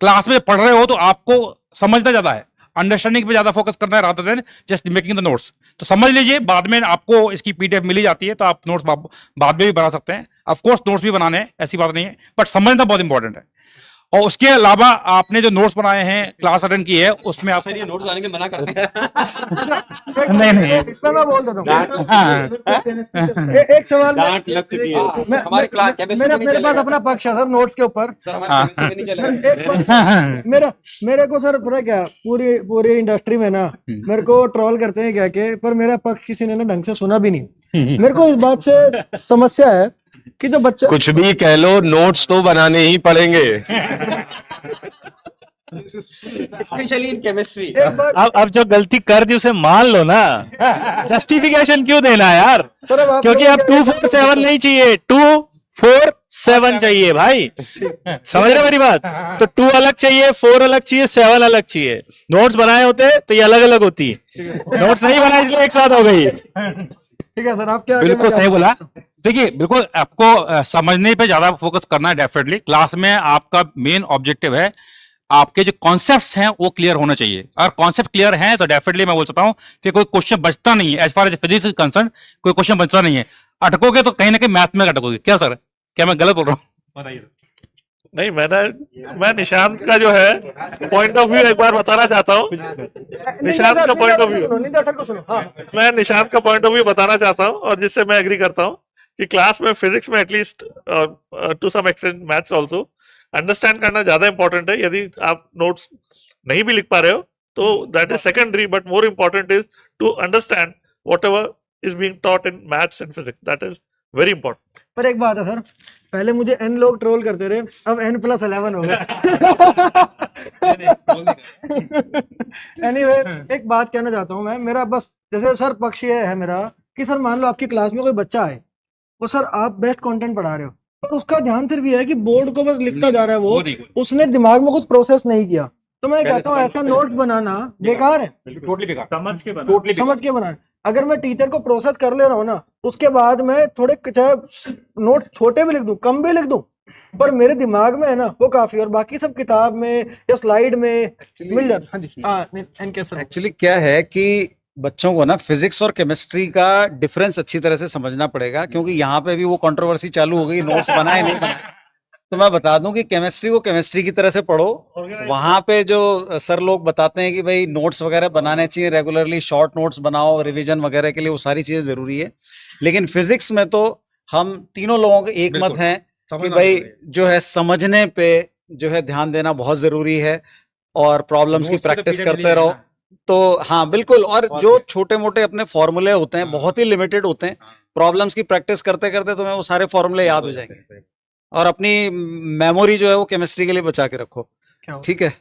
Class में पढ़ रहे हो तो आपको समझना ज्यादा है, अंडरस्टैंडिंग पे ज्यादा फोकस करना है rather than just making the notes. तो समझ लीजिए, बाद में आपको इसकी पीडीएफ मिली जाती है तो आप नोट्स बाद में भी बना सकते हैं। ऑफ कोर्स नोट्स भी बनाने हैं, ऐसी बात नहीं है, बट समझना बहुत इंपॉर्टेंट है। और उसके अलावा आपने जो नोट्स बनाए हैं, क्लास अटेंड की है, उसमें आप सर ये नोट्स लाने के मना करते हैं। नहीं इसमें मैं बोल देता हूँ। हाँ। एक सवाल डांट लग चुकी है हमारी क्लास केमिस्ट्री में नहीं मेरे पास चलेगा। अपना पक्ष है सर नोट्स के ऊपर। सर हमारी केमिस्ट्री में नहीं चलेगा। मेरे को सर पता है क्या, पूरी पूरी इंडस्ट्री में ना मेरे को ट्रोल करते हैं क्या के, पर मेरा पक्ष किसी ने ना ढंग से सुना भी नहीं। मेरे को इस बात से समस्या है कि जो बच्चे कुछ भी कह लो, नोट्स तो बनाने ही पड़ेंगे। Specially in chemistry. एक बार अब जो गलती कर दी उसे मान लो ना, जस्टिफिकेशन क्यों देना है यार? सर अब आप क्योंकि अब 247 नहीं चाहिए, 247 चाहिए भाई। समझ रहे मेरी बात? तो 2 अलग चाहिए, 4 अलग चाहिए, 7 अलग चाहिए। नोट्स बनाए होते तो ये अलग अलग होती, नोट्स नहीं बनाए इसलिए एक साथ हो गई। ठीक है सर, आप क्या बिल्कुल सही बोला। देखिए, बिल्कुल आपको समझने पे ज्यादा फोकस करना है। डेफिनेटली क्लास में आपका मेन ऑब्जेक्टिव है, आपके जो कॉन्सेप्ट्स हैं वो क्लियर होने चाहिए। अगर कॉन्सेप्ट क्लियर हैं तो डेफिनेटली मैं बोल सकता हूँ फिर कोई क्वेश्चन बचता नहीं है। As far as physics is concern कोई क्वेश्चन बचता नहीं है। अटकोगे तो कहीं ना कहीं मैथ में अटकोगे। क्या सर, क्या मैं गलत बोल रहा हूँ? बताइए। नहीं, मैं निशांत का जो है पॉइंट ऑफ व्यू एक बार बताना चाहता हूँ। निशांत का पॉइंट ऑफ व्यू, निंदा सर को सुनो। हाँ मैं निशांत का पॉइंट ऑफ व्यू बताना चाहता हूँ और जिससे मैं एग्री करता हूँ कि क्लास में फिजिक्स में at least to some extent maths also understand करना ज्यादा इंपॉर्टेंट है। यदि आप नोट्स नहीं भी लिख पा रहे हो तो that is secondary, but more important is to understand whatever is being taught in maths and physics. That is very important. पर एक बात है सर, पहले मुझे n लोग ट्रोल करते रहे, अब n+11 हो गए। एनीवे, एक बात कहना चाहता हूँ मैं, मेरा बस जैसे सर पक्ष ये है मेरा कि सर मान लो आपकी क्लास में कोई बच्चा है और सर आप बेस्ट कंटेंट पढ़ा रहे हो, पर उसका ध्यान सिर्फ ये है कि बोर्ड को बस लिखता जा रहा है, वो उसने दिमाग में कुछ प्रोसेस नहीं किया, तो मैं कहता हूँ ऐसा नोट्स बनाना बेकार है। टोटली बेकार। समझ के बनाना। अगर मैं टीचर को प्रोसेस कर ले रहा हूँ ना, उसके बाद मैं थोड़े चाहे नोट्स छोटे भी लिख दूं, कम भी लिख दूं, पर मेरे दिमाग में है ना वो काफी, और बाकी सब किताब में या स्लाइड में मिल जाता। हाँ जी, इनके सर एक्चुअली क्या है कि बच्चों को ना फिजिक्स और केमिस्ट्री का डिफरेंस अच्छी तरह से समझना पड़ेगा, क्योंकि यहाँ पे भी वो कंट्रोवर्सी चालू हो गई, नोट्स बनाए नहीं बनाए। तो मैं बता दूं कि केमिस्ट्री को केमिस्ट्री की तरह से पढ़ो। वहां पे जो सर लोग बताते हैं कि भाई नोट्स वगैरह बनाने चाहिए रेगुलरली, शॉर्ट नोट्स बनाओ रिवीजन वगैरह के लिए, वो सारी चीजें जरूरी है। लेकिन फिजिक्स में तो हम तीनों लोगों के एक मत हैं कि भाई जो है समझने पे जो है ध्यान देना बहुत जरूरी है और प्रॉब्लम्स की प्रैक्टिस करते रहो। तो हाँ बिल्कुल, और जो छोटे मोटे अपने फॉर्मूले होते हैं बहुत ही लिमिटेड होते हैं, प्रॉब्लम्स की प्रैक्टिस करते करते तुम्हें वो सारे फॉर्मूले याद हो जाएंगे। और अपनी मेमोरी जो है वो केमिस्ट्री के लिए बचा के रखो, ठीक है।